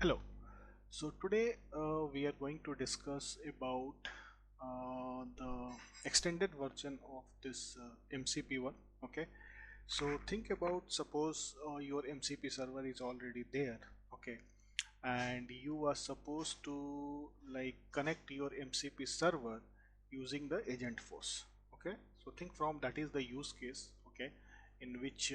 Hello. So today we are going to discuss about the extended version of this MCP one. Okay. So think about, suppose your MCP server is already there. Okay. And you are supposed to like connect your MCP server using the Agentforce. Okay. So think from that is the use case. Okay. In which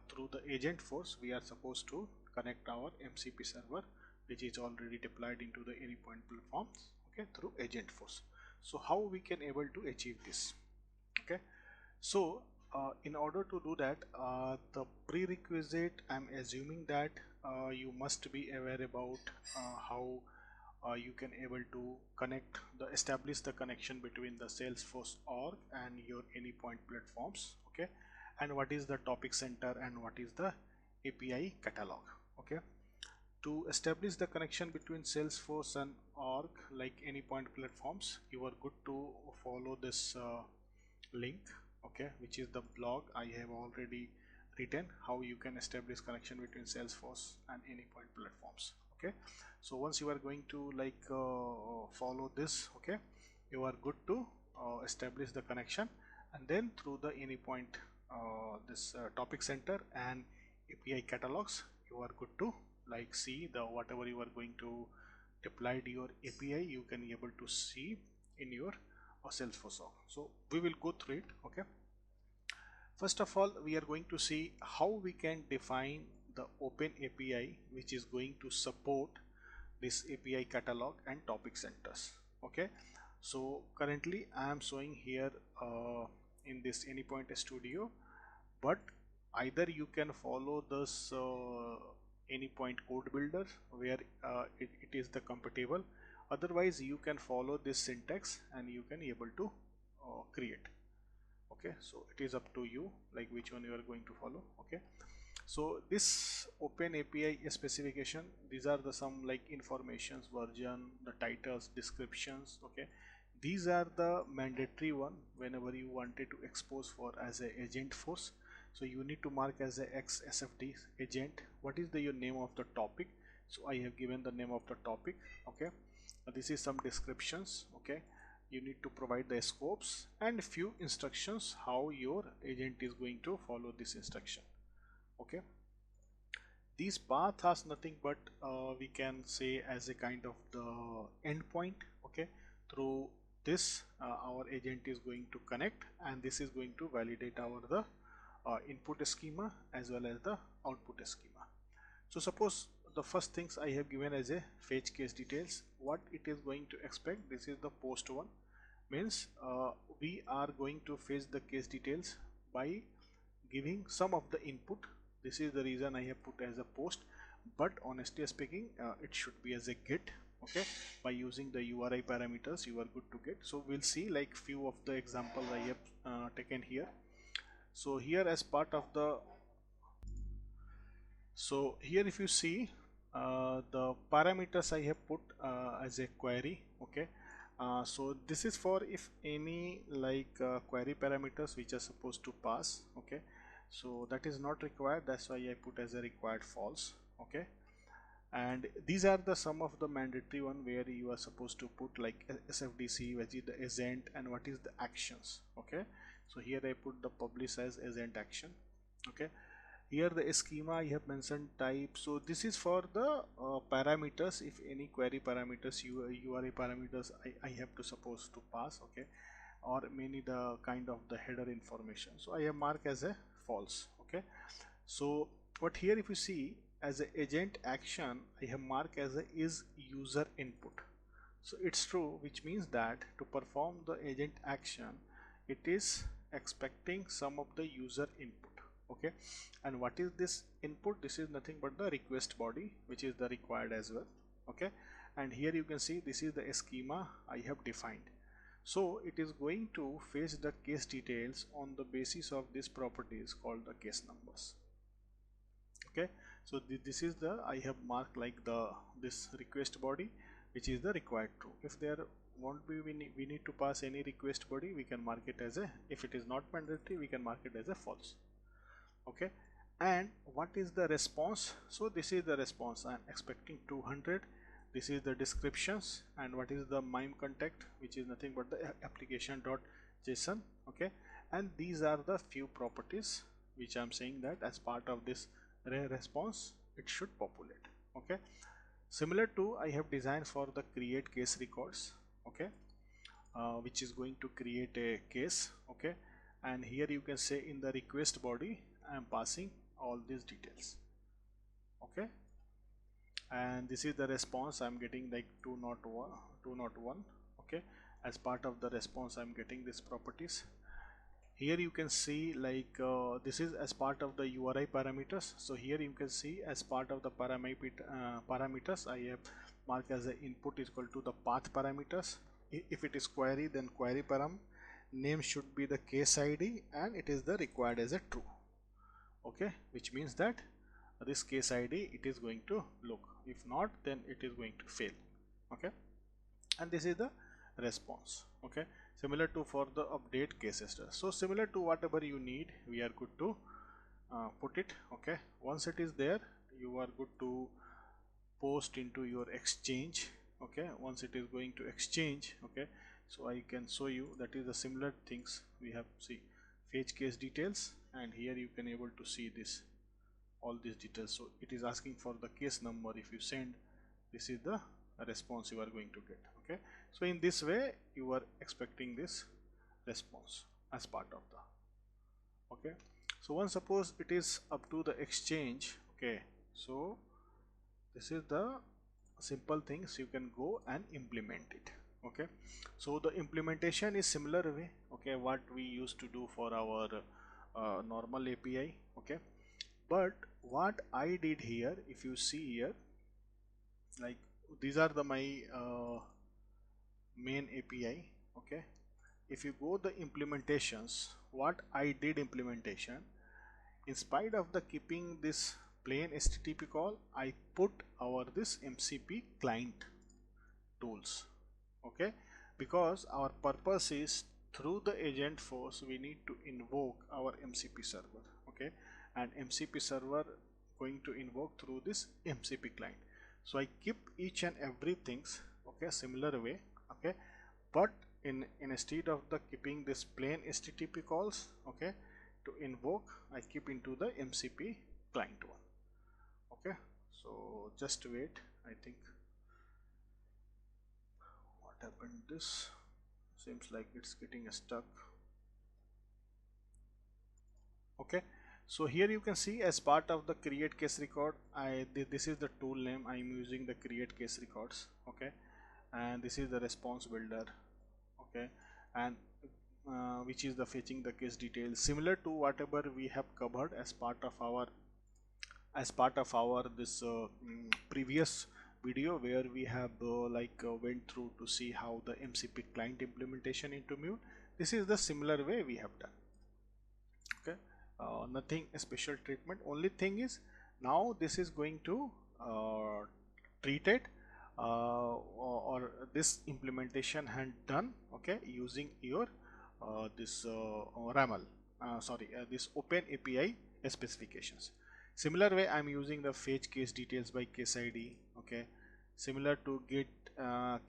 through the Agentforce we are supposed to connect our MCP server, which is already deployed into the Anypoint platforms, okay, through Agentforce. So how we can able to achieve this? Okay, so in order to do that, the prerequisite, I'm assuming that you must be aware about how you can able to establish the connection between the Salesforce org and your Anypoint platforms. Okay, and what is the topic center and what is the API catalog. Okay, to establish the connection between Salesforce and org like Anypoint platforms, you are good to follow this link, okay, which is the blog I have already written, how you can establish connection between Salesforce and Anypoint platforms. Okay, so once you are going to follow this, okay, you are good to establish the connection, and then through the Anypoint this topic center and API catalogs, you are good to like see the whatever you are going to deploy to your API, you can be able to see in your Salesforce org. So we will go through it. Okay, first of all, we are going to see how we can define the open API which is going to support this API catalog and topic centers. Okay, so currently I am showing here in this Anypoint Studio, but either you can follow this Anypoint code builder where it is the compatible, otherwise you can follow this syntax and you can able to create. Okay, so it is up to you like which one you are going to follow. Okay, so this open API specification, these are the some like informations, version, the titles, descriptions. Okay, these are the mandatory one whenever you wanted to expose for as a Agentforce. So you need to mark as a XSFD agent. What is the your name of the topic? So I have given the name of the topic. Okay, this is some descriptions. Okay, you need to provide the scopes and few instructions how your agent is going to follow this instruction. Okay, these path has nothing but we can say as a kind of the endpoint. Okay, through this our agent is going to connect, and this is going to validate our the input schema as well as the output schema. So suppose the first things I have given as a fetch case details, what it is going to expect, this is the post one, means we are going to fetch the case details by giving some of the input. This is the reason I have put as a post, but honestly speaking it should be as a get. Okay, by using the URI parameters you are good to get. So we'll see like few of the examples I have taken here. So here as part of the, so here if you see the parameters I have put as a query. Okay, so this is for if any query parameters which are supposed to pass. Okay, so that is not required, that's why I put as a required false. Okay, and these are the some of the mandatory one where you are supposed to put like SFDC, which is the agent, and what is the actions. Okay, so here I put the publish as agent action. Okay, here the schema I have mentioned type, so this is for the parameters, if any query parameters, URI parameters I have to supposed to pass. Okay, or many the kind of the header information, so I have marked as a false. Okay, so what here if you see as a agent action I have marked as a is user input. So it's true, which means that to perform the agent action it is expecting some of the user input. Okay, and what is this input? This is nothing but the request body, which is the required as well. Okay, and here you can see this is the schema I have defined. So it is going to fetch the case details on the basis of this properties called the case numbers. Okay, so this is the I have marked like the this request body, which is the required true. If there won't be we need to pass any request body, we can mark it as a, if it is not mandatory we can mark it as a false. Okay, And what is the response? So this is the response. I'm expecting 200. This is the descriptions, and what is the MIME contact, which is nothing but the application.json. Okay, and these are the few properties which I'm saying that as part of this array response it should populate. Okay, similar to I have designed for the create case records. Okay, which is going to create a case. Okay, and here you can say in the request body I am passing all these details. Okay, and this is the response I'm getting, like 201. Okay, as part of the response I'm getting these properties. Here you can see like this is as part of the URI parameters. So here you can see as part of the parameters I have marked as the input is equal to the path parameters. If it is query, then query param, name should be the case ID, and it is the required as a true. Okay, which means that this case ID it is going to look, if not then it is going to fail. Okay, and this is the response. Okay, similar to for the update cases. So similar to whatever you need, we are good to put it. Okay, once it is there, you are good to post into your exchange. Okay, once it is going to exchange. Okay, so I can show you that is the similar things we have. See, fetch case details, and here you can able to see this all these details. So it is asking for the case number. If you send, this is the response you are going to get. Okay, so in this way you are expecting this response as part of the. Okay, so once suppose it is up to the exchange. Okay, so this is the simple things you can go and implement it. Okay, so the implementation is similar way. Okay, what we used to do for our normal API. Okay, but what I did here, if you see here, like these are the my main API. Okay, if you go the implementations, what I did implementation, in spite of the keeping this plain HTTP call, I put our this MCP client tools. Okay, because our purpose is through the Agentforce we need to invoke our MCP server. Okay, and MCP server going to invoke through this MCP client. So I keep each and every things. Okay, similar way. Okay, but instead of the keeping this plain HTTP calls, okay, to invoke I keep into the MCP client one. Okay, so just wait. I think what happened, this seems like it's getting stuck. Okay, so here you can see as part of the create case record, this is the tool name I'm using, the create case records. Okay, and this is the response builder. Okay, and which is the fetching the case details, similar to whatever we have covered as part of our this previous video, where we have went through to see how the MCP client implementation into MULE. This is the similar way we have done. Okay, nothing special treatment. Only thing is now this is going to treat it or this implementation had done. Okay, using your this RAML this Open API specifications. Similar way I'm using the fetch case details by case ID. Okay, similar to get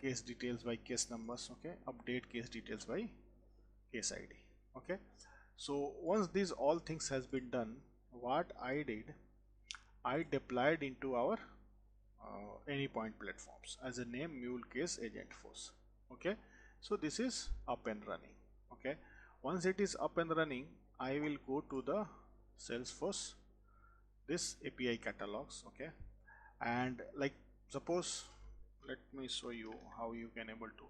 case details by case numbers. Okay, update case details by case ID. Okay, so once these all things has been done, what I did, I deployed into our Anypoint platforms as a name Mule case Agentforce. Okay, so this is up and running. Okay, once it is up and running, I will go to the Salesforce this API catalogs. Okay, and like suppose, let me show you how you can able to,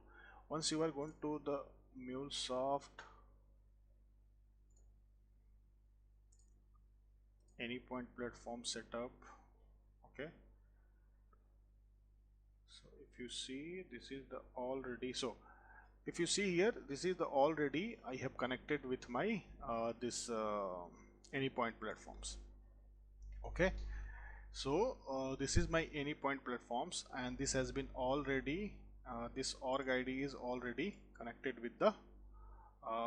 once you are going to the MuleSoft Anypoint platform setup. Okay, so if you see, this is the already, so if you see here, this is the already I have connected with my this Anypoint platforms. Okay, so this is my Anypoint platforms, and this has been already this org ID is already connected with the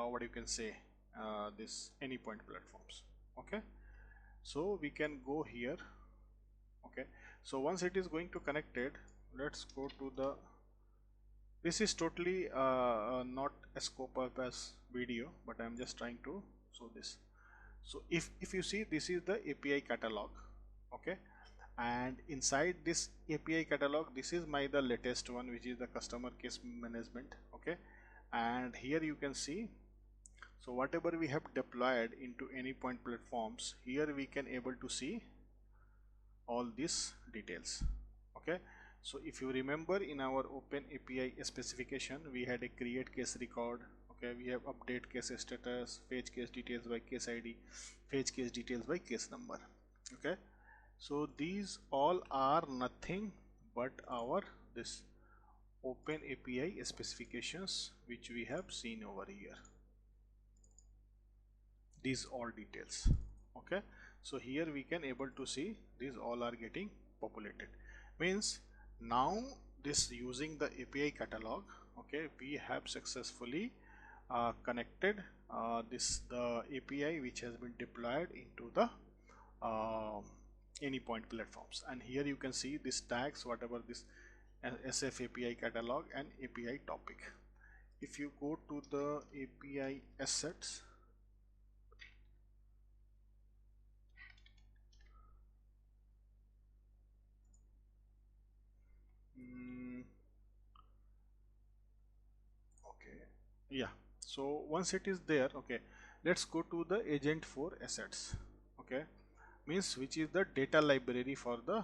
what you can say this Anypoint platforms. Okay, So we can go here. Okay, so once it is going to connected, let's go to the, this is totally not a scope up as video, but I'm just trying to show this. So if you see, this is the API catalog. Okay, and inside this API catalog, this is my the latest one, which is the customer case management. Okay, and here you can see, so whatever we have deployed into Anypoint platforms, here we can able to see all these details. Okay, so if you remember, in our open API specification, we had a create case record. Okay, we have update case status, fetch case details by case ID, fetch case details by case number. Okay, so these all are nothing but our this open API specifications which we have seen over here, these all details. Okay, so here we can able to see these all are getting populated, means now this using the API catalog. Okay, we have successfully connected this the API which has been deployed into the uh, Anypoint platforms, and here you can see this tags, whatever this SF API catalog and API topic. If you go to the API assets, mm, okay, yeah, so once it is there, okay, let's go to the Agentforce assets. Okay, means which is the data library for the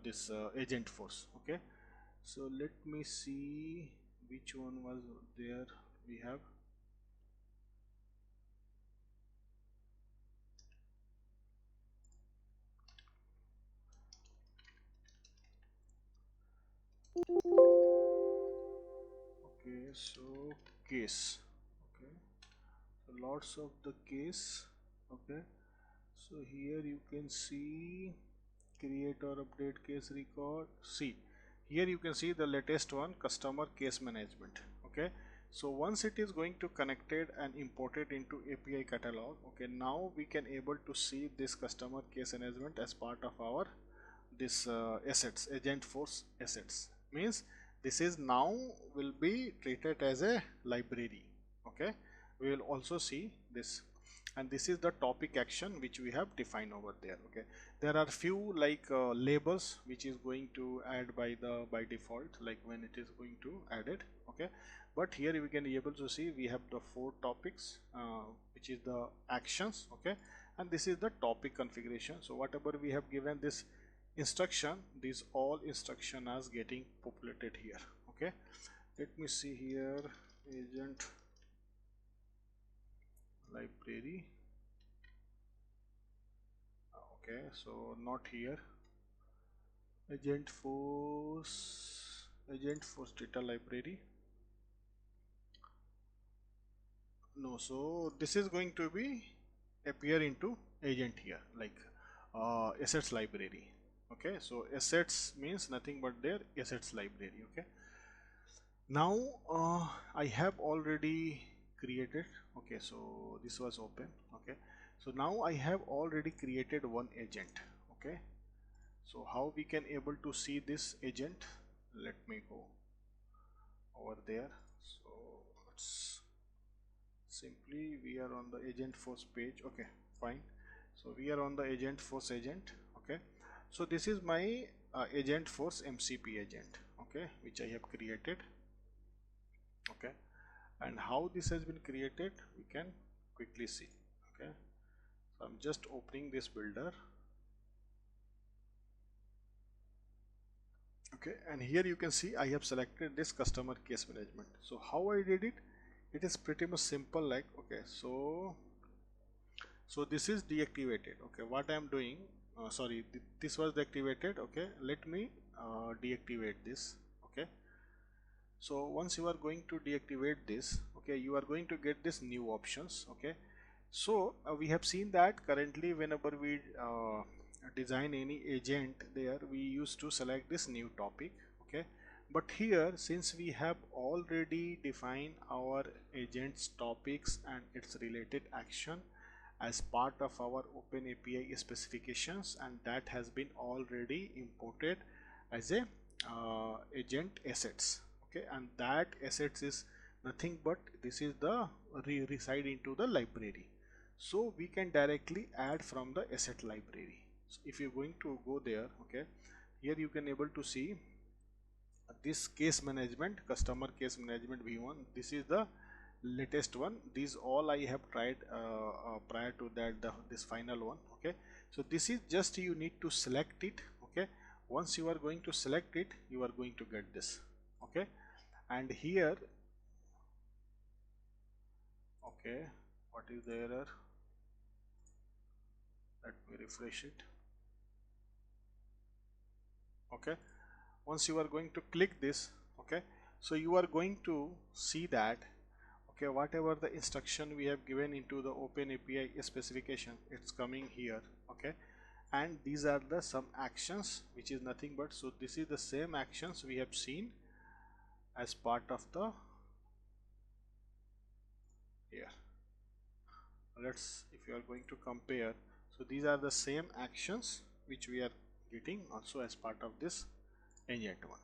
this Agentforce. Okay, so let me see which one was there. We have, okay, so case. Okay, so lots of the case. Okay, so here you can see create or update case record. See, here you can see the latest one, customer case management. Okay, so once it is going to connected and imported into API catalog, okay, now we can able to see this customer case management as part of our this assets, Agentforce assets, means this is now will be treated as a library. Okay, we will also see this, and this is the topic action which we have defined over there. Okay, there are few like labels which is going to add by the by default, like when it is going to add it. Okay, but here we can be able to see we have the 4 topics which is the actions. Okay, and this is the topic configuration. So whatever we have given this instruction, these all instruction is getting populated here. Okay, let me see here, agent library. Okay, so not here, agent force data library. No, so this is going to be appear into agent here, like assets library. Okay, so assets means nothing but their assets library. Okay, now I have already created. Okay, so this was open. Okay, so now I have already created one agent. Okay, so how we can able to see this agent, let me go over there. So let's simply, we are on the Agentforce page. Okay, fine, so we are on the Agentforce agent. Okay, so this is my Agentforce MCP agent. Okay, which I have created. Okay, and how this has been created we can quickly see. Okay, so I'm just opening this builder. Okay, and here you can see I have selected this customer case management. So how I did it, it is pretty much simple, like, okay, so this is deactivated. Okay, what I am doing, sorry, this was deactivated. Okay, let me deactivate this. Okay, so once you are going to deactivate this, okay, you are going to get this new options. Okay, so we have seen that currently whenever we design any agent there, we used to select this new topic. Okay, but here since we have already defined our agent's topics and its related action, as part of our Open API specifications, and that has been already imported as a agent assets. Okay, and that assets is nothing but this is the reside into the library, so we can directly add from the asset library. So if you're going to go there, okay, here you can able to see this case management, customer case management v1. This is the latest one. These all I have tried prior to that, this final one. Okay, so this is just you need to select it. Okay, once you are going to select it, you are going to get this. Okay, and here, okay, what is the error? Let me refresh it. Okay, once you are going to click this, okay, so you are going to see that, okay, whatever the instruction we have given into the Open API specification, it's coming here. Okay, and these are the some actions which is nothing but, so this is the same actions we have seen as part of the here. Let's, if you are going to compare, so these are the same actions which we are getting also as part of this agent one.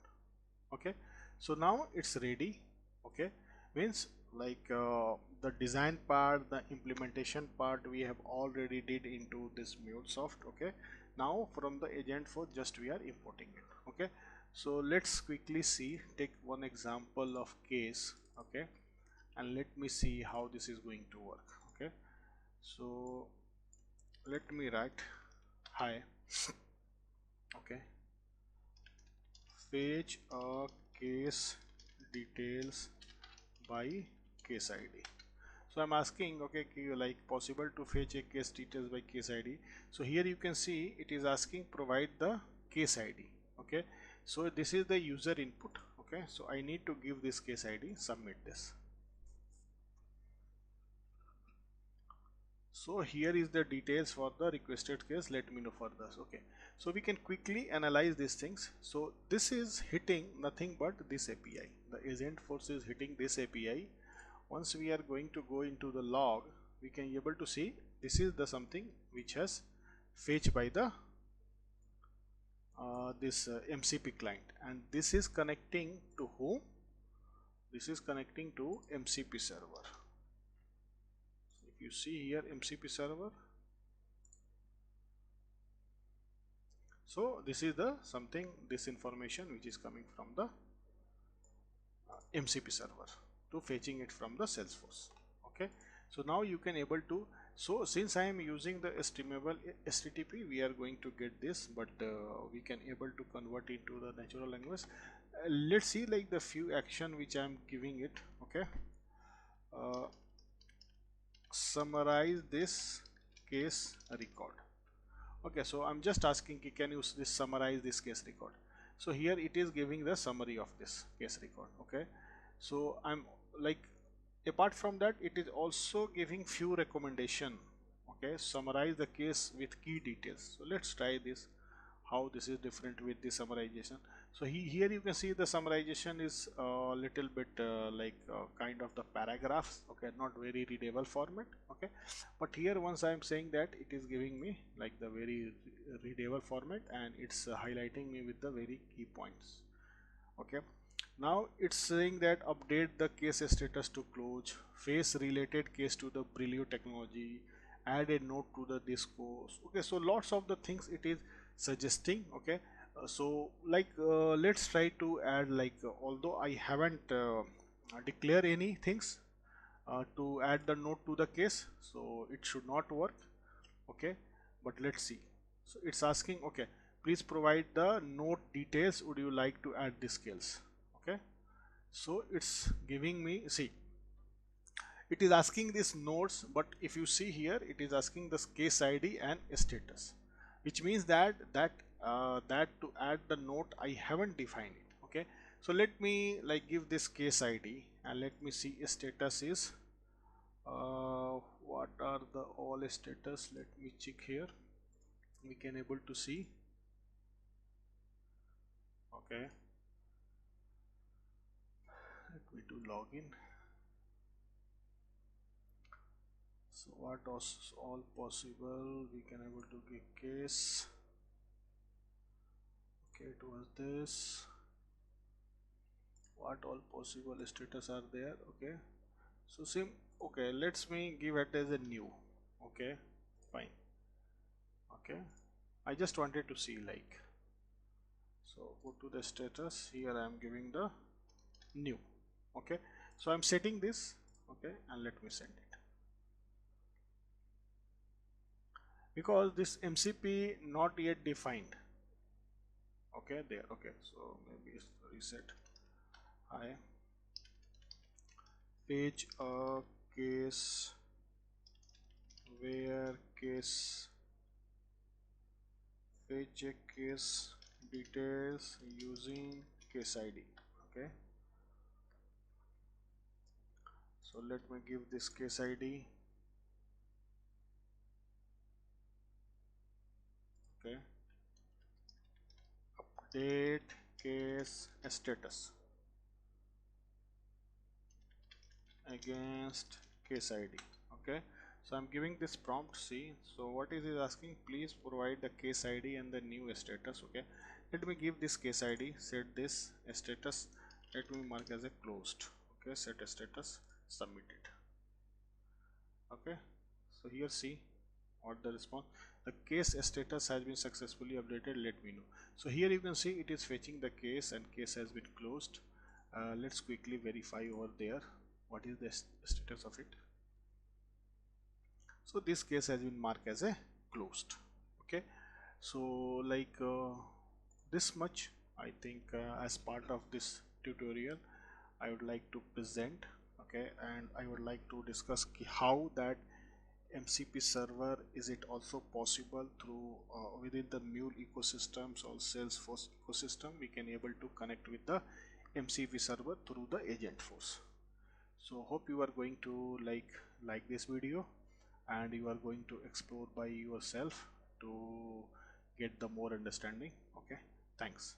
Okay, so now it's ready. Okay, means like the design part, the implementation part we have already did into this MuleSoft. Okay, now from the Agentforce just we are importing it. Okay, so let's quickly see, take one example of case. Okay, and let me see how this is going to work. Okay, so let me write hi. Okay, fetch a case details by case ID. So I'm asking, okay, like possible to fetch a case details by case ID. So here you can see it is asking provide the case ID. Okay, so this is the user input. Okay, so I need to give this case ID, submit this. So here is the details for the requested case, let me know for this. Okay, so we can quickly analyze these things. So this is hitting nothing but this API, the Agentforce is hitting this API. Once we are going to go into the log, we can be able to see this is the something which has fetched by the this MCP client, and this is connecting to whom? This is connecting to MCP server. If you see here MCP server, so this is the something, this information which is coming from the MCP server to fetching it from the Salesforce. Okay, so now you can able to, so since I am using the streamable HTTP, we are going to get this, but we can able to convert into the natural language. Let's see like the few action which I am giving it. Okay, summarize this case record. Okay, so I'm just asking, can you this summarize this case record? So here it is giving the summary of this case record. Okay, so I'm like, apart from that, it is also giving few recommendation. Okay, summarize the case with key details. So let's try this, how this is different with the summarization. So here you can see the summarization is a little bit like kind of the paragraphs. Okay, not very readable format. Okay, but here once I am saying that, it is giving me like the very readable format, and it's highlighting me with the very key points. Okay, now it's saying that update the case status to close, face related case to the prelude technology, add a note to the discourse. Okay, so lots of the things it is suggesting. Okay, so like let's try to add like although I haven't declare any things to add the note to the case, so it should not work. Okay, but let's see. So it's asking, okay, please provide the note details, would you like to add the scales? Okay, so it's giving me, see, it is asking these nodes, but if you see here, it is asking this case ID and status, which means that that to add the note I haven't defined it. Okay, so let me like give this case ID, and let me see status is what are the all status. Let me check here, we can able to see. Okay, let me do login. So what was all possible, we can able to get case. Okay, it was this. What all possible status are there? Okay, so sim okay, let's me give it as a new. Okay, fine. Okay, I just wanted to see like, so go to the status. Here I am giving the new. Okay, so I'm setting this. Okay, and let me send it, because this MCP not yet defined. Okay, there. Okay, so maybe it's reset. I page a case where case page check case details using case ID. Okay, so let me give this case ID. Okay, update case status against case ID. Okay, so I'm giving this prompt. See, so what is it asking? Please provide the case ID and the new status. Okay, let me give this case ID, set this status, let me mark as a closed. Okay, set a status, submit it. Okay, so here see what the response, the case status has been successfully updated, let me know. So here you can see it is fetching the case and case has been closed. Let's quickly verify over there what is the status of it. So this case has been marked as a closed. Okay, so like this much I think as part of this tutorial I would like to present. Okay, and I would like to discuss how that MCP server, is it also possible through within the MULE ecosystems or Salesforce ecosystem we can able to connect with the MCP server through the Agentforce. So hope you are going to like this video, and you are going to explore by yourself to get the more understanding. Okay, thanks.